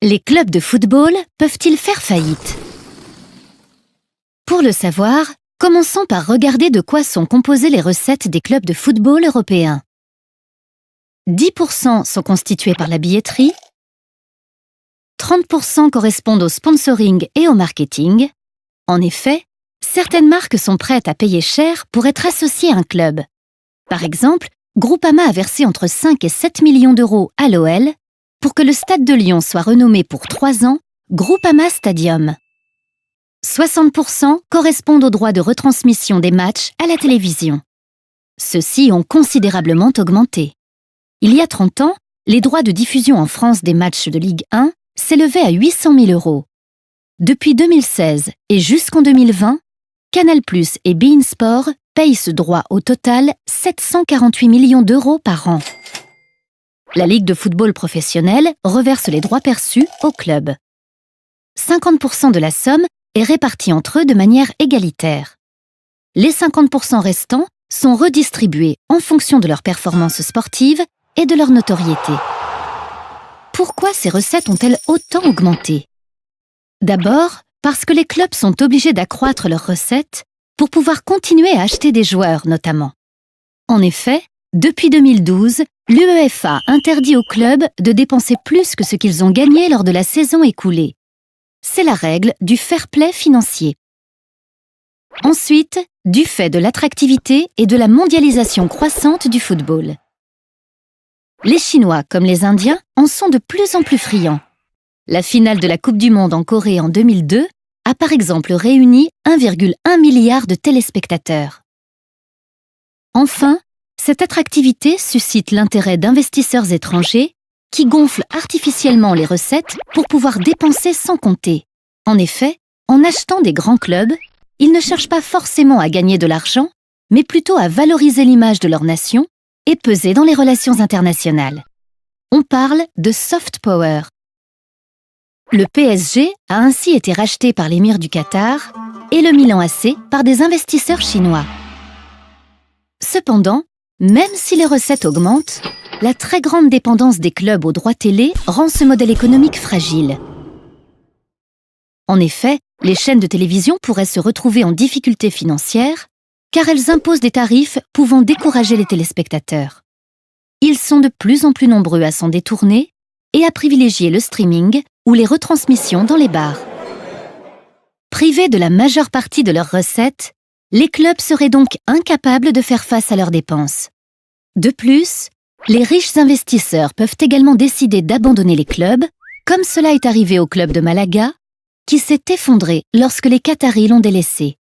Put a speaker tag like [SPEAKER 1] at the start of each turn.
[SPEAKER 1] Les clubs de football peuvent-ils faire faillite? Pour le savoir, commençons par regarder de quoi sont composées les recettes des clubs de football européens. 10% sont constitués par la billetterie, 30% correspondent au sponsoring et au marketing. En effet, certaines marques sont prêtes à payer cher pour être associées à un club. Par exemple, Groupama a versé entre 5 et 7 millions d'euros à l'OL pour que le Stade de Lyon soit renommé pour 3 ans Groupama Stadium. 60% correspondent aux droits de retransmission des matchs à la télévision. Ceux-ci ont considérablement augmenté. Il y a 30 ans, les droits de diffusion en France des matchs de Ligue 1 s'élevaient à 800 000 euros. Depuis 2016 et jusqu'en 2020, Canal+ et beIN Sport payent ce droit au total 748 millions d'euros par an. La Ligue de football professionnel reverse les droits perçus au club. 50% de la somme est répartie entre eux de manière égalitaire. Les 50% restants sont redistribués en fonction de leurs performances sportives et de leur notoriété. Pourquoi ces recettes ont-elles autant augmenté? D'abord, parce que les clubs sont obligés d'accroître leurs recettes pour pouvoir continuer à acheter des joueurs notamment. En effet, depuis 2012, l'UEFA interdit aux clubs de dépenser plus que ce qu'ils ont gagné lors de la saison écoulée. C'est la règle du fair play financier. Ensuite, du fait de l'attractivité et de la mondialisation croissante du football. Les Chinois, comme les Indiens, en sont de plus en plus friands. La finale de la Coupe du Monde en Corée en 2002 a par exemple réuni 1,1 milliard de téléspectateurs. Enfin, cette attractivité suscite l'intérêt d'investisseurs étrangers qui gonflent artificiellement les recettes pour pouvoir dépenser sans compter. En effet, en achetant des grands clubs, ils ne cherchent pas forcément à gagner de l'argent, mais plutôt à valoriser l'image de leur nation et peser dans les relations internationales. On parle de soft power. Le PSG a ainsi été racheté par l'émir du Qatar et le Milan AC par des investisseurs chinois. Cependant, même si les recettes augmentent, la très grande dépendance des clubs aux droits télé rend ce modèle économique fragile. En effet, les chaînes de télévision pourraient se retrouver en difficulté financière car elles imposent des tarifs pouvant décourager les téléspectateurs. Ils sont de plus en plus nombreux à s'en détourner et à privilégier le streaming ou les retransmissions dans les bars. Privés de la majeure partie de leurs recettes, les clubs seraient donc incapables de faire face à leurs dépenses. De plus, les riches investisseurs peuvent également décider d'abandonner les clubs, comme cela est arrivé au club de Malaga, qui s'est effondré lorsque les Qataris l'ont délaissé.